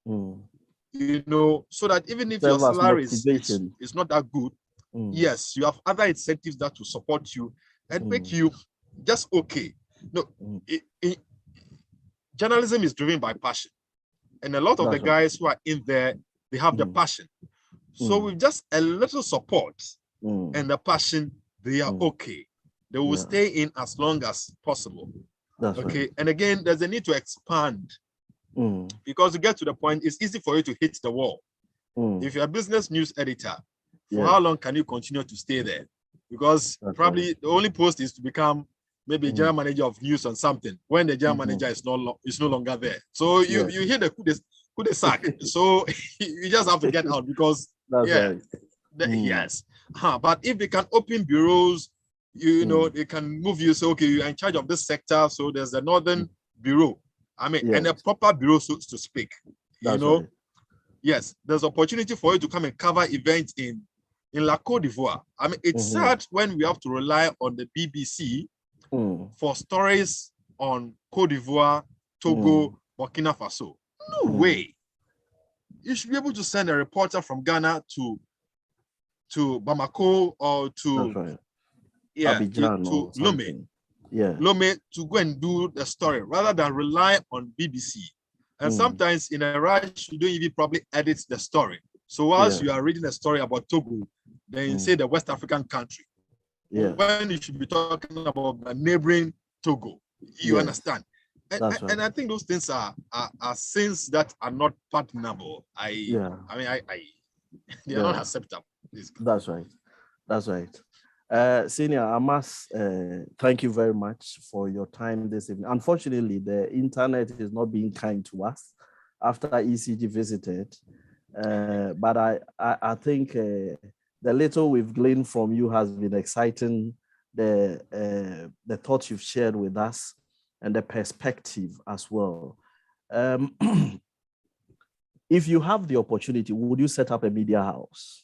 you know, so that even if Serve your as salary motivation. is not that good, yes, you have other incentives that will support you and make you just okay. No, journalism is driven by passion. And a lot of the guys who are in there, they have the passion. So with just a little support and the passion, they are okay. They will stay in as long as possible. That's okay. Right. And again, there's a need to expand because to get to the point, it's easy for you to hit the wall. If you're a business news editor, for how long can you continue to stay there? Because probably the only post is to become maybe general manager of news or something when the general manager is no longer there. So you hit the coup de sac. So you just have to get out because yes. But if they can open bureaus, you know, they can move you. So okay, you're in charge of this sector. So there's a northern bureau. I mean, and a proper bureau, so to speak. You know, yes, there's opportunity for you to come and cover events in La Côte d'Ivoire. I mean, it's sad when we have to rely on the BBC for stories on Côte d'Ivoire, Togo, Burkina Faso. No way. You should be able to send a reporter from Ghana to Bamako or to Abidjan to Lomé. Lomé to go and do the story rather than rely on BBC. And sometimes in a rush, you don't even probably edit the story. So whilst you are reading a story about Togo, then you say the West African country. When you should be talking about the neighboring Togo. You understand? And I think those things are sins that are not pardonable. I mean, they are not acceptable. That's right. That's right. Senior, I must thank you very much for your time this evening. Unfortunately, the internet is not being kind to us after ECG visited. But I think the little we've gleaned from you has been exciting. The thoughts you've shared with us and the perspective as well. If you have the opportunity, would you set up a media house?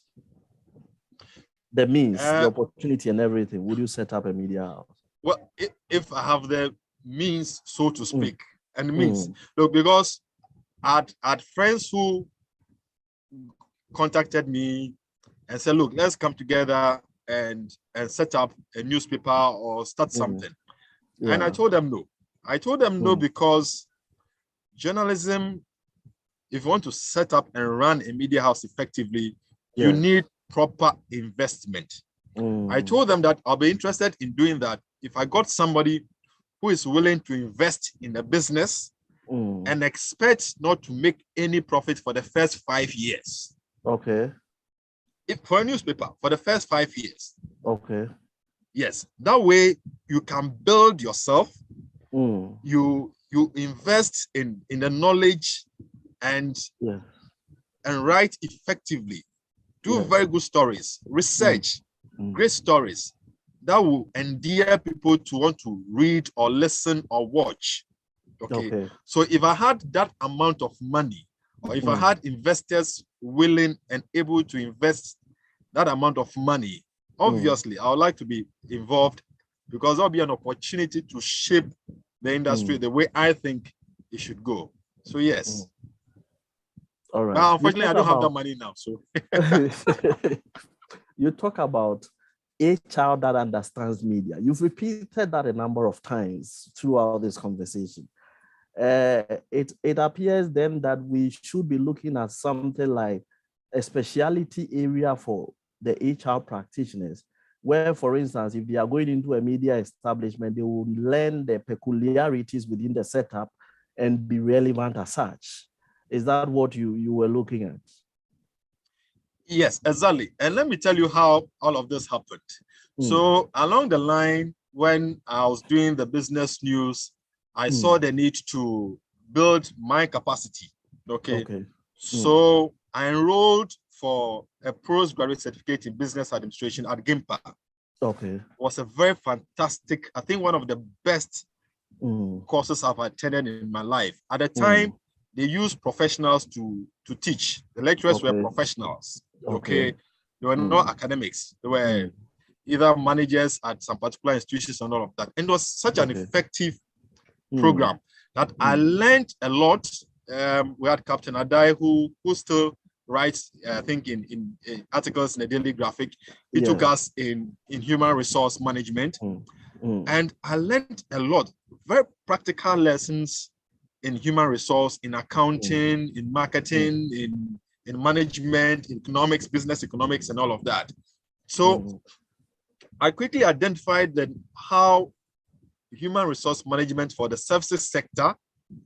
The means, the opportunity and everything, would you set up a media house? Well, if I have the means, so to speak, and the means, look, because I had friends who contacted me and said, look, let's come together and set up a newspaper or start something. And I told them no. I told them no because journalism, if you want to set up and run a media house effectively, you need proper investment. I told them that I'll be interested in doing that if I got somebody who is willing to invest in the business and expect not to make any profit for the first 5 years. Okay. If for a newspaper, for the first 5 years. Okay. Yes. That way you can build yourself. You invest in the knowledge and write effectively. Do very good stories, research, great stories that will endear people to want to read or listen or watch. Okay. So if I had that amount of money, or if I had investors willing and able to invest that amount of money, obviously I would like to be involved because there'll be an opportunity to shape the industry the way I think it should go. So yes. All right. But unfortunately, I don't have that money now. So you talk about a child that understands media. You've repeated that a number of times throughout this conversation. It appears then that we should be looking at something like a specialty area for the HR practitioners, where, for instance, if they are going into a media establishment, they will learn the peculiarities within the setup and be relevant as such. Is that what you were looking at? Yes, exactly. And let me tell you how all of this happened. So along the line, when I was doing the business news, I saw the need to build my capacity. Okay. So I enrolled for a postgraduate certificate in business administration at GIMPA. Okay. It was a very fantastic, I think one of the best courses I've attended in my life. At the time, they used professionals to teach. The lecturers were professionals. Okay. They were not academics. They were either managers at some particular institutions and all of that. And it was such an effective program that I learned a lot. We had Captain Adai, who still writes, I think, in articles in the Daily Graphic. He took us in human resource management. And I learned a lot, very practical lessons in human resource, in accounting, in marketing, in management, in economics, business economics, and all of that. So I quickly identified that how human resource management for the services sector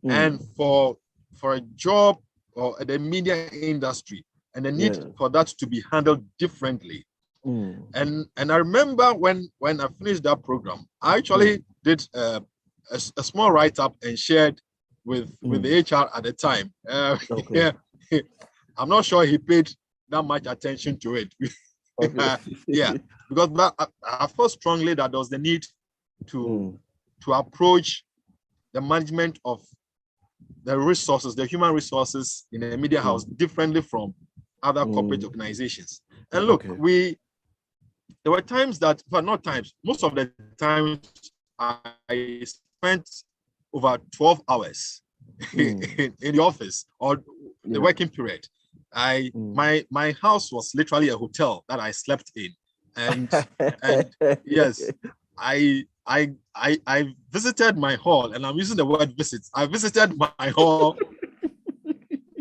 and for a job or the media industry, and the need for that to be handled differently. And I remember when I finished that program, I actually did a small write-up and shared with the HR at the time. I'm not sure he paid that much attention to it. Because I felt strongly that there was the need to approach the management of the resources, the human resources in the media house differently from other corporate organizations. And look, there were times that, but not times, most of the times I spent over 12 hours in the office or the working period. My house was literally a hotel that I slept in. And yes, I visited my hall, and I'm using the word visits. I visited my hall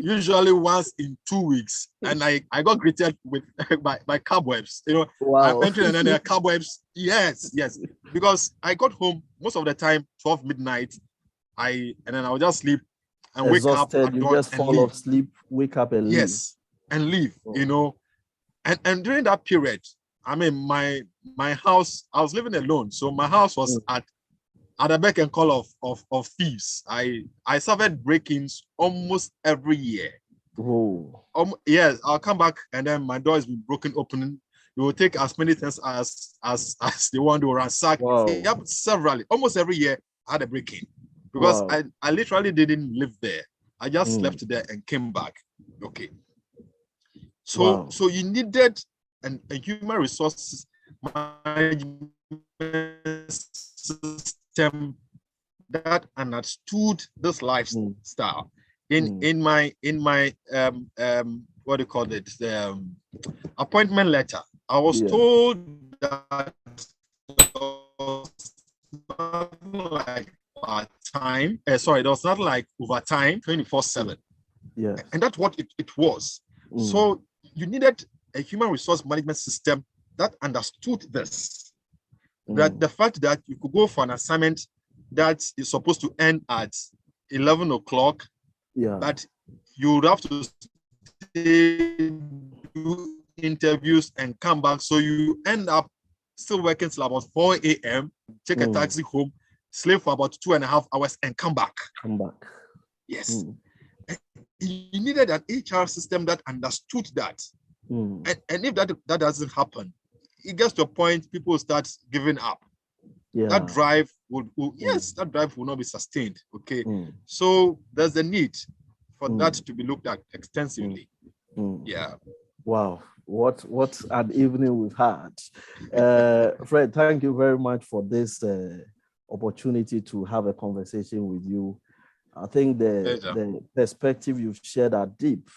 usually once in 2 weeks, and I got greeted with my cobwebs. You know, I'm entering and then there are cobwebs. Yes, because I got home most of the time 12 midnight. And then I would just sleep and exhausted, wake up. You just fall asleep, wake up and leave. Yes, and leave. You know, and during that period, I mean, my house, I was living alone, so my house was at the beck and call of thieves. I suffered break-ins almost every year. Yes, I'll come back and then my door has been broken open. They will take as many things as they want to ransack. Severally, almost every year I had a break-in because I literally didn't live there. I just slept there and came back. Okay. So you needed a human resources management system that understood this lifestyle. In my what do you call it, the appointment letter, I was told that like part-time, sorry, there was not like overtime 24/7. And that's what it was. So you needed a human resource management system that understood this. That the fact that you could go for an assignment that is supposed to end at 11 o'clock, but you would have to stay, do interviews and come back. So you end up still working till about 4 a.m., take a taxi home, sleep for about 2.5 hours and come back. Yes. You needed an HR system that understood that. And if that doesn't happen, it gets to a point people start giving up. That drive that drive will not be sustained. Okay. So there's a need for that to be looked at extensively. Wow, what an evening we've had. Fred, thank you very much for this opportunity to have a conversation with you. I think the perspective you've shared are deep.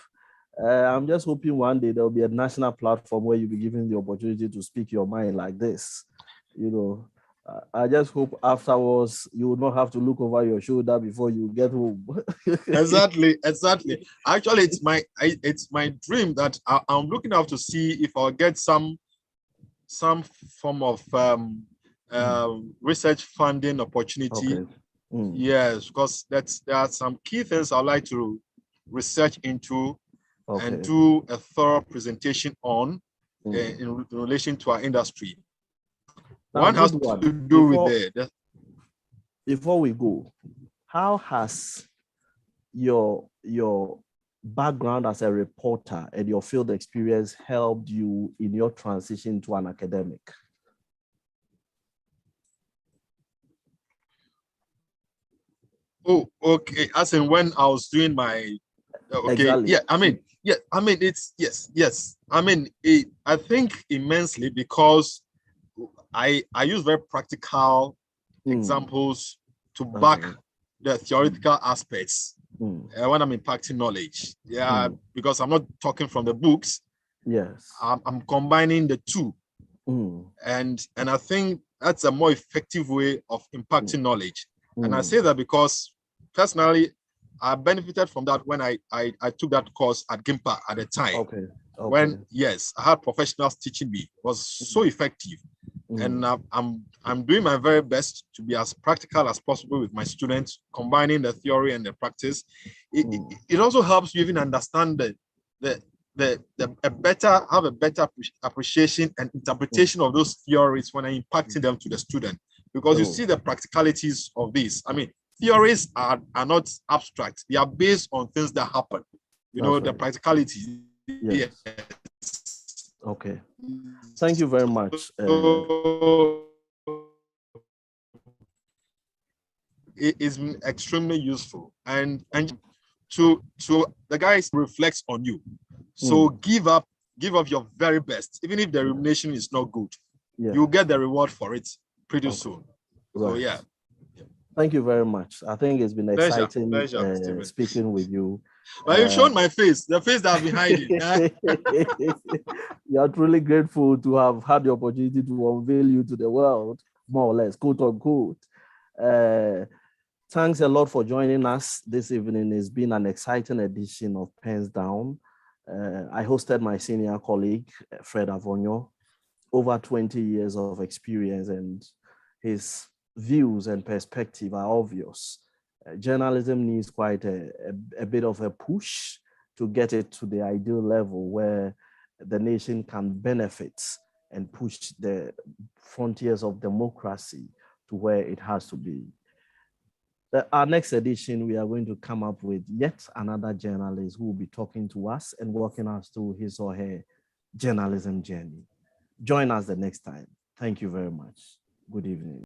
I'm just hoping one day there'll be a national platform where you'll be given the opportunity to speak your mind like this. You know, I just hope afterwards you will not have to look over your shoulder before you get home. Exactly. Actually, it's my dream that I'm looking out to see if I'll get some form of research funding opportunity. Yes, because there are some key things I'd like to research into and do a thorough presentation on in relation to our industry. Now, one has good one. to do with it. Before we go, how has your background as a reporter and your field experience helped you in your transition to an academic? Oh, okay. As in when I was doing my okay, Exactly. yeah. It's yes. I think immensely because I use very practical examples to back the theoretical aspects when I'm impacting knowledge. Yeah, because I'm not talking from the books. Yes. I'm combining the two, and I think that's a more effective way of impacting knowledge. And I say that because personally, I benefited from that when I took that course at GIMPA at the time. Okay. When yes, I had professionals teaching me. It was so effective. And I'm doing my very best to be as practical as possible with my students, combining the theory and the practice. It also helps you even understand a better appreciation and interpretation of those theories when I'm impacting them to the student, because you see the practicalities of this. I mean, theories are not abstract; they are based on things that happen. You know, the practicality. Yes. Okay. Thank you very much. It is extremely useful, and to the guys reflects on you. So give up your very best, even if the remuneration is not good. You'll get the reward for it pretty soon. So yeah. Thank you very much. I think it's been exciting pleasure, speaking with you. But you've shown my face, the face that I've been hiding. We are truly grateful to have had the opportunity to unveil you to the world, more or less, quote unquote. Thanks a lot for joining us this evening. It's been an exciting edition of Pens Down. I hosted my senior colleague, Fred Avornyo, over 20 years of experience, and his views and perspective are obvious. Journalism needs quite a bit of a push to get it to the ideal level where the nation can benefit and push the frontiers of democracy to where it has to be. Our next edition, we are going to come up with yet another journalist who will be talking to us and walking us through his or her journalism journey. Join us the next time. Thank you very much. Good evening.